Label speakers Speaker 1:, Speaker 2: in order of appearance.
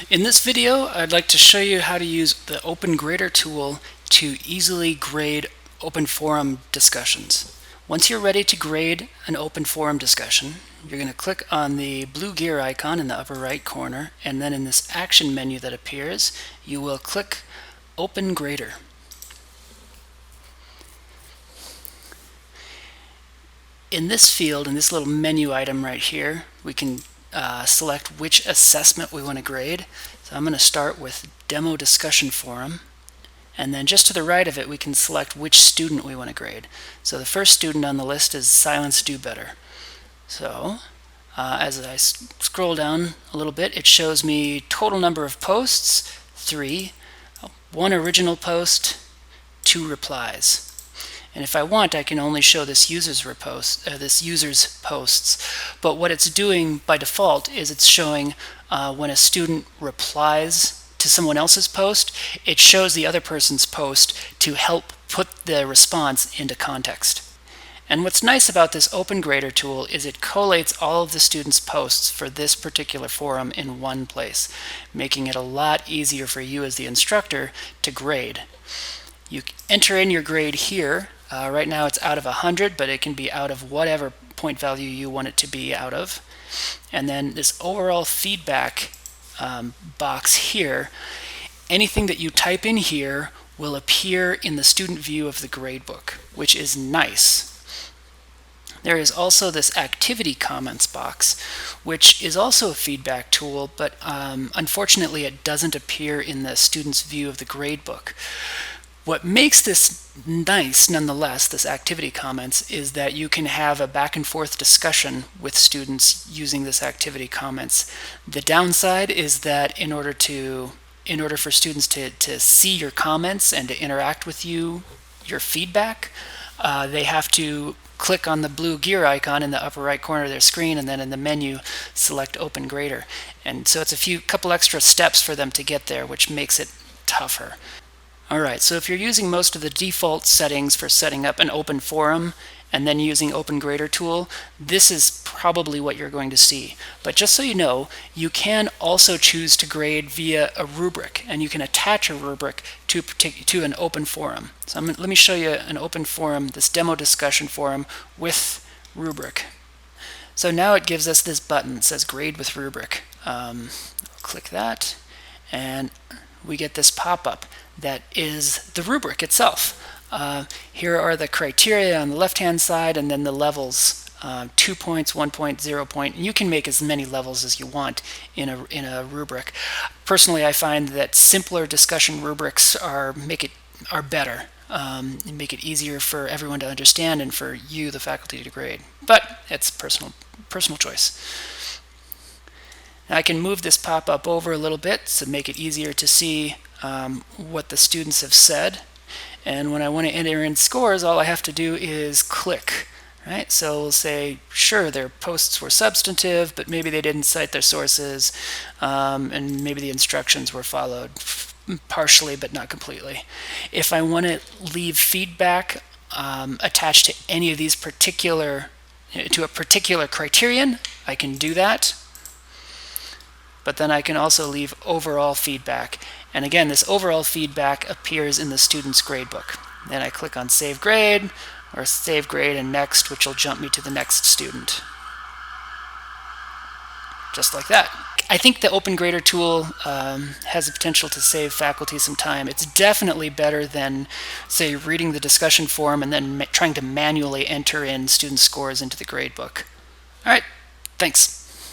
Speaker 1: In this video, I'd like to show you how to use the Open Grader tool to easily grade open forum discussions. Once you're ready to grade an open forum discussion, you're going to click on the blue gear icon in the upper right corner, and then in this action menu that appears, you will click Open Grader. In this field, in this little menu item right here, we can select which assessment we want to grade. So I'm going to start with Demo Discussion Forum, and then just to the right of it we can select which student we want to grade. So the first student on the list is Silence Do Better. So as I scroll down a little bit, it shows me total number of posts, 3, 1 original post, 2 replies. And if I want, I can only show this user's posts. But what it's doing by default is it's showing when a student replies to someone else's post, it shows the other person's post to help put the response into context. And what's nice about this Open Grader tool is it collates all of the students' posts for this particular forum in one place, making it a lot easier for you as the instructor to grade. You enter in your grade here. Right now it's out of 100, but it can be out of whatever point value you want it to be out of. And then this overall feedback box here, anything that you type in here will appear in the student view of the gradebook, which is nice. There is also this activity comments box, which is also a feedback tool, but unfortunately it doesn't appear in the student's view of the gradebook. What makes this nice, nonetheless, this activity comments, is that you can have a back and forth discussion with students using this activity comments. The downside is that in order for students to see your comments and to interact with you, your feedback, they have to click on the blue gear icon in the upper right corner of their screen, and then in the menu select Open Grader. And so it's a couple extra steps for them to get there, which makes it tougher. Alright, so if you're using most of the default settings for setting up an open forum and then using Open Grader tool, this is probably what you're going to see. But just so you know, you can also choose to grade via a rubric, and you can attach a rubric to an open forum. So let me show you an open forum, this demo discussion forum with rubric. So now it gives us this button. It says Grade with Rubric. I'll click that, and we get this pop-up that is the rubric itself. Here are the criteria on the left-hand side, and then the levels, 2 points, 1 point, 0 point. And you can make as many levels as you want in a rubric. Personally, I find that simpler discussion rubrics are better. Make it easier for everyone to understand and for you, the faculty, to grade. But it's personal choice. I can move this pop-up over a little bit to make it easier to see what the students have said. And when I want to enter in scores, all I have to do is click. Right? So we'll say, sure, their posts were substantive, but maybe they didn't cite their sources, and maybe the instructions were followed partially but not completely. If I want to leave feedback attached to any of these to a particular criterion, I can do that. But then I can also leave overall feedback. And again, this overall feedback appears in the student's gradebook. Then I click on Save Grade, or Save Grade and Next, which will jump me to the next student. Just like that. I think the Open Grader tool has the potential to save faculty some time. It's definitely better than, say, reading the discussion forum and then trying to manually enter in student scores into the gradebook. All right, thanks.